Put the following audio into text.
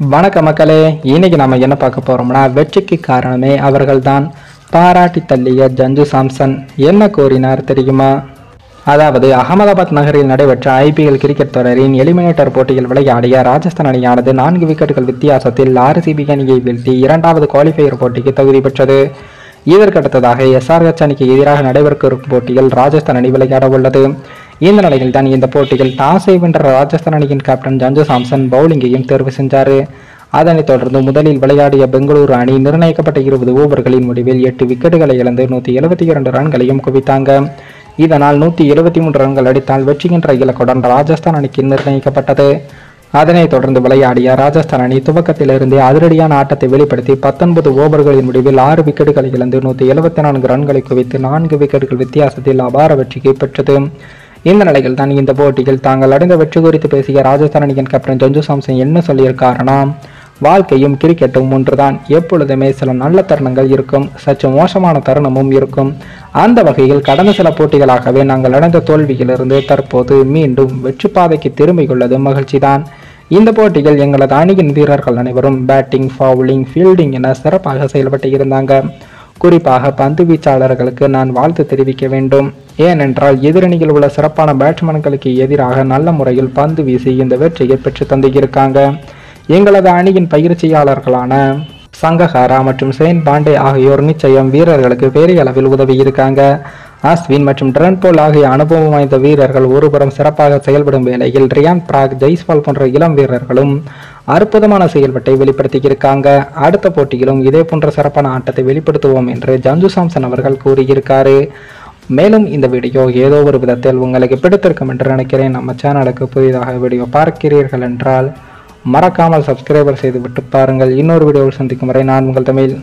வணக்க மக்களே, இன்னைக்கு நம்ம என்ன பார்க்க போறோம்னா, வெற்றிக்கு காரணமே அவர்கள்தான். பாராட்டி தள்ளிய சஞ்சு சாம்சன் என்ன கூறினார் தெரியுமா? அதாவது அகமதாபாத் நகரில் நடைபெற்ற ஐபிஎல் கிரிக்கெட் தொடரின் எலிமினேட்டர் போட்டியில் விளையாடிய ராஜஸ்தான் அணியானது 4 விக்கெட்டுகள் வித்தியாசத்தில் ஆர்சிபி அணியை வீழ்த்தி 2வது குவாலிஃபயர் போட்டிக்கு தகுதி பெற்றது. இதற்கடுத்ததாக எஸ்ஆர்ஹெச் அணிக்கு எதிராக நடைபெறவிருக்கும் போட்டியில் ராஜஸ்தான் அணி விளையாட உள்ளது. இந்த நிலையில் தான் இந்த போட்டியில் டாஸை வென்ற ராஜஸ்தான் அணியின் கேப்டன் சஞ்சு சாம்சன் பவுலிங்கையும் தேர்வு செஞ்சார். அதனைத் தொடர்ந்து முதலில் விளையாடிய பெங்களூரு அணி நிர்ணயிக்கப்பட்ட 20 ஓவர்களின் முடிவில் 8 விக்கெட்டுகளை இழந்து 172 ரன்களையும் குவித்தாங்க. இதனால் 173 ரன்கள் அடித்தால் வெற்றி என்ற இலக்குடன் ராஜஸ்தான் அணிக்கு நிர்ணயிக்கப்பட்டது. அதனைத் தொடர்ந்து விளையாடிய ராஜஸ்தான் அணி துவக்கத்திலிருந்தே அதிரடியான ஆட்டத்தை வெளிப்படுத்தி 19 ஓவர்களின் முடிவில் 6 விக்கெட்டுகளை இழந்து 174 ரன்களை குவித்து 4 விக்கெட்டுகள் வித்தியாசத்தில் அபார வெற்றியை பெற்றது. இந்த நிலையில் தான் இந்த போட்டியில் தாங்கள் அடைந்த வெற்றி குறித்து பேசிய ராஜஸ்தான் அணியின் கேப்டன் சஞ்சு சாம்சன் என்ன சொல்லியிருக்காருன்னா, வாழ்க்கையும் கிரிக்கெட்டும் ஒன்றுதான். எப்பொழுதுமே சில நல்ல தருணங்கள் இருக்கும், சற்று மோசமான தருணமும் இருக்கும். அந்த வகையில் கடந்த சில போட்டிகளாகவே நாங்கள் அடைந்த தோல்வியிலிருந்து தற்போது மீண்டும் வெற்றி பாதைக்கு திரும்பியுள்ளது மகிழ்ச்சிதான். இந்த போட்டியில் எங்களது அணியின் வீரர்கள் அனைவரும் பேட்டிங், பவுலிங், ஃபீல்டிங் என சிறப்பாக செயல்பட்டு இருந்தாங்க. குறிப்பாக பந்து வீச்சாளர்களுக்கு நான் வாழ்த்து தெரிவிக்க வேண்டும். ஏனென்றால் எதிரணியில் உள்ள சிறப்பான பேட்ஸ்மேன்களுக்கு எதிராக நல்ல முறையில் பந்து வீசி இந்த வெற்றியை பெற்று தந்திருக்காங்க. எங்களது அணியின் பயிற்சியாளர்களான சங்ககாரா மற்றும் செயின் பாண்டே ஆகியோர் நிச்சயம் வீரர்களுக்கு பெரிய அளவில் உதவி இருக்காங்க. அஸ்வின் மற்றும் ட்ரென்ட் ஆகிய அனுபவம் வாய்ந்த வீரர்கள் ஒருபுறம் சிறப்பாக செயல்படும் வேளையில் ரியான் பராக், ஜெய்ஸ்வால் போன்ற இளம் வீரர்களும் அற்புதமான செயல்பாட்டை வெளிப்படுத்தியிருக்காங்க. அடுத்த போட்டியிலும் இதே போன்ற சிறப்பான ஆட்டத்தை வெளிப்படுத்துவோம் என்று சஞ்சு சாம்சன் அவர்கள் கூறியிருக்காரு. மேலும் இந்த வீடியோ ஏதோ ஒரு விதத்தில் உங்களுக்கு பிடித்திருக்கும் என்று நினைக்கிறேன். நம்ம சேனலுக்கு புதிதாக வீடியோ பார்க்கிறீர்கள் என்றால் மறக்காமல் சப்ஸ்கிரைபர் செய்து விட்டு பாருங்கள். இன்னொரு வீடியோவில் சந்திக்கும் வரை நான் உங்கள் தமிழ்.